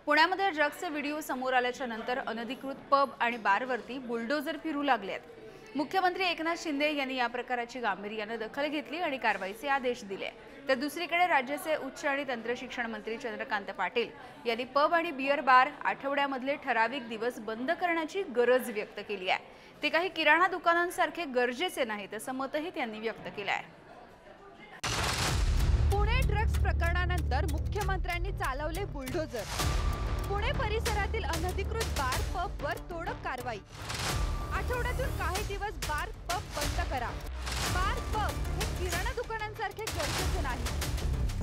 पुण्यामध्ये ड्रग्सचे व्हिडिओ समोर आल्याच्या नंतर अनधिकृत पब आणि बारवरती बुलडोझर फिरू लागले आहेत। मुख्यमंत्री एकनाथ शिंदे यांनी या प्रकाराची गांभीर्याने दखल घेतली आणि कारवाईचे आदेश दिले। तर दुसरीकडे राज्याचे उच्च आणि तंत्र शिक्षण मंत्री चंद्रकांत पाटील यांनी पब आणि बियर बार आठवड्यामधले ठराविक दिवस बंद करण्याची गरज व्यक्त केली आहे। ते काही किराणा दुकानांसारखे गरजेचे नाहीत असं मतही त्यांनी व्यक्त केलं आहे। पुणे ड्रग्स प्रकरणानंतर मुख्यमंत्र्यांनी चालवले बुलडोझर। पुणे परिसरातील अनधिकृत बार पबवर तोडक कारवाई। आठवड्यातून काही दिवस बार पब बंद करा। बार पब हे किराणा दुकानांसारखे गरजेचे नाही।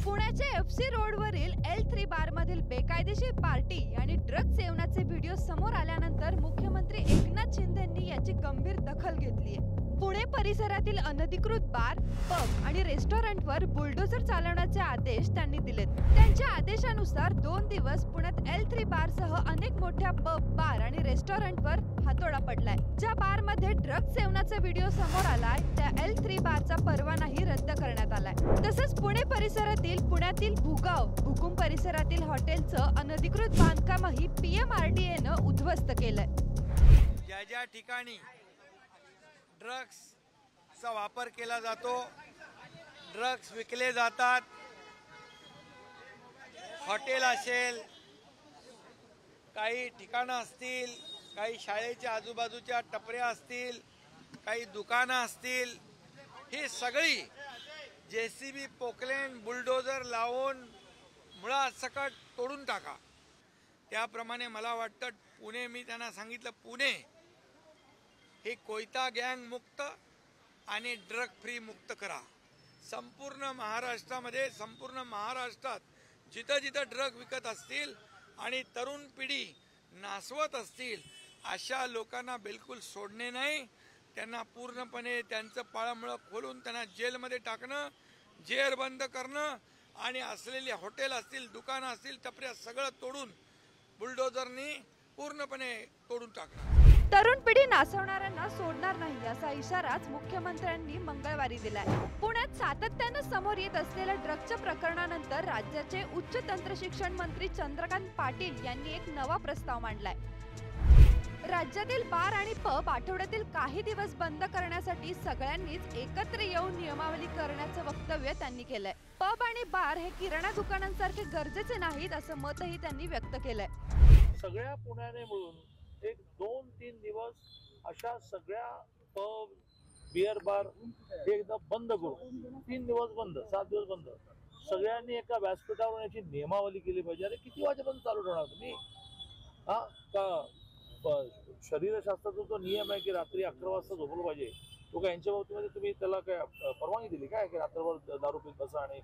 पुण्याच्या एफसी रोडवरील L3 बारमधील बेकायदेशीर पार्टी आणि ड्रग्ज सेवनाचे व्हिडिओ समोर आल्यानंतर मुख्यमंत्री एकनाथ शिंदेंनी याची गंभीर दखल घेतली आहे। पुणे परिसरातील अनधिकृत बार, पब आणि रेस्टॉरंटवर बुलडोझर चालवण्याचे आदेश त्यांनी दिलेत। त्यांच्या आदेशानुसार 2 दिवस पुण्यात L3 बारसह अनेक मोठ्या पब, बार आणि रेस्टॉरंटवर हातोडा पडलाय। ज्या बारमध्ये ड्रग्ज सेवनाचा व्हिडिओ समोर आलाय त्या L3 बारचा परवानाही रद्द करण्यात आलाय। तसंच पुणे परिसरातील पुण्यातील भुगाव, भुकुम परिसरातील हॉटेलचं अनधिकृत बांधकामही PMRDAनं उद्ध्वस्त केलंय। ज्या ठिकाणी ड्रग्सचा वापर केला जातो, ड्रग्स विकले जातात, हॉटेल असेल, काही ठिकाणं असतील, काही शाळेच्या आजूबाजूच्या टपऱ्या असतील, काही दुकानं असतील, ही सगळी JCB पोकलेन बुलडोझर लावून मुळासकट तोडून टाका। त्याप्रमाणे मला वाटतं पुणे, मी त्यांना सांगितलं पुणे हे कोयता गँग मुक्त आणि ड्रग फ्री मुक्त करा। संपूर्ण महाराष्ट्रामध्ये, संपूर्ण महाराष्ट्रात जिथं जिथं ड्रग विकत असतील आणि तरुण पिढी नासवत असतील अशा लोकांना बिलकुल सोडणे नाही। त्यांना पूर्णपणे त्यांचं पाळंमुळं खोलून त्यांना जेलमध्ये टाकणं, जेर बंद करणं आणि असलेले हॉटेल असतील, दुकानं असतील, टपऱ्या सगळं तोडून बुलडोझरनी पूर्णपणे तोडून टाकणं। तरुण पिढी नासवणाऱ्यांना सोडणार नाही असा इशाराच मुख्यमंत्र्यांनी मंगळवारी दिलाय। पुण्यात सातत्यानं समोर येत असलेल्या ड्रग्जच्या प्रकरणानंतर राज्याचे उच्च तंत्र शिक्षण मंत्री चंद्रकांत पाटील यांनी एक नवा प्रस्ताव मांडलाय। राज्यातील बार आणि पब आठवड्यातील काही दिवस बंद करण्यासाठी सगळ्यांनीच एकत्र येऊन नियमावली करण्याचं वक्तव्य त्यांनी केलंय। पब आणि बार हे किराणा दुकानांसारखे गरजेचे नाहीत असं मतही त्यांनी व्यक्त केलंय। सगळ्या पुण्याने मिळून एक 2-3 दिवस अशा सगळ्या पब, बियर बार हे एकदा बंद करू। 3 दिवस बंद, 7 दिवस बंद, सगळ्यांनी एका व्यासपीठावर याची नियमावली केली पाहिजे। अरे किती वाजेपर्यंत चालू ठेवणार तुम्ही? हा का शरीरशास्त्राचा जो नियम आहे की रात्री 11 वाजता झोपलं पाहिजे, तो काय यांच्या बाबतीमध्ये तुम्ही त्याला काय परवानगी दिली काय की रात्रभर दारू पीत बसा आणि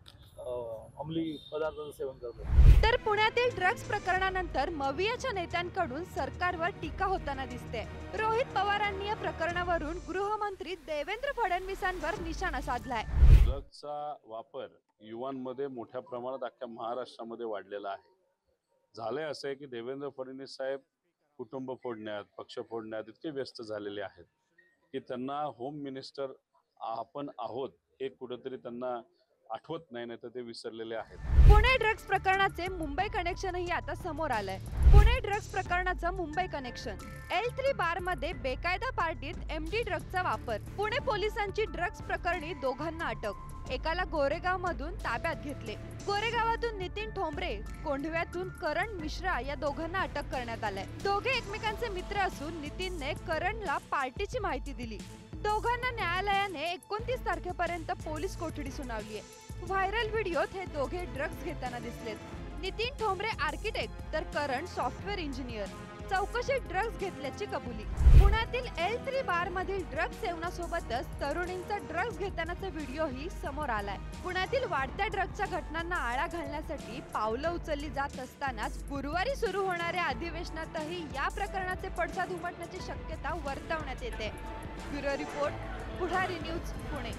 अंमली पदार्थांचं सेवन करतो? तर पुण्यातील ड्रग्ज प्रकरणानंतर मवियाच्या नेत्यांकडून सरकारवर टीका होताना दिसते। रोहित पवारांनी या प्रकरणावरून गृहमंत्री देवेंद्र फडणवीसांवर निशाणा साधलाय। ड्रग्जचा वापर युवांमध्ये मोठ्या प्रमाणात अख्ख्या महाराष्ट्रामध्ये वाढलेला आहे। झालंय असं आहे की देवेंद्र फडणवीस साहेब कुटुंब फोडण्यात, पक्ष फोडण्यात इतके व्यस्त झालेले आहेत की त्यांना होम मिनिस्टर आपण आहोत हे कुठेतरी त्यांना आठवत नाही, तर ते विसरलेले आहेत। पुणे ड्रग्ज प्रकरणाचे मुंबई कनेक्शनही आता समोर आलंय। पुणे ड्रग्ज प्रकरणाचं मुंबई कनेक्शन। L3 बार मध्ये बेकायदा पार्टीत MD ड्रग्जचा वापर। पुणे पोलिसांची ड्रग्ज प्रकरणी दोघांना अटक। एकाला गोरेगाव मधून ताब्यात घेतले। गोरेगावातून नितीन ठोंबरे, कोंढव्यातून करण मिश्रा या दोघांना अटक करण्यात आलंय। दोघे एकमेकांचे मित्र असून नितीनने करणला पार्टीची माहिती दिली। दोघांना न्यायालयाने 29 तारखेपर्यंत पोलीस कोठडी सुनावली आहे। व्हायरल व्हिडिओत हे दोघे ड्रग्ज घेताना दिसलेत। नितीन ठोंबरे आर्किटेक्ट तर करण सॉफ्टवेअर इंजिनियर। चौकशीत ड्रग्ज घेतल्याची कबुली। पुण्यातील L3 बार मधील ड्रग्ज सेवनासोबतच तरुणींचा ड्रग्ज घेतानाचा व्हिडिओही समोर आलाय। पुण्यातील वाढत्या ड्रग्जच्या घटनांना आळा घालण्यासाठी पावलं उचलली जात असतानाच गुरुवारी सुरू होणाऱ्या अधिवेशनातही या प्रकरणाचे पडसाद उमटण्याची शक्यता वर्तवण्यात येते। ब्युरो रिपोर्ट, पुढारी न्यूज, पुणे।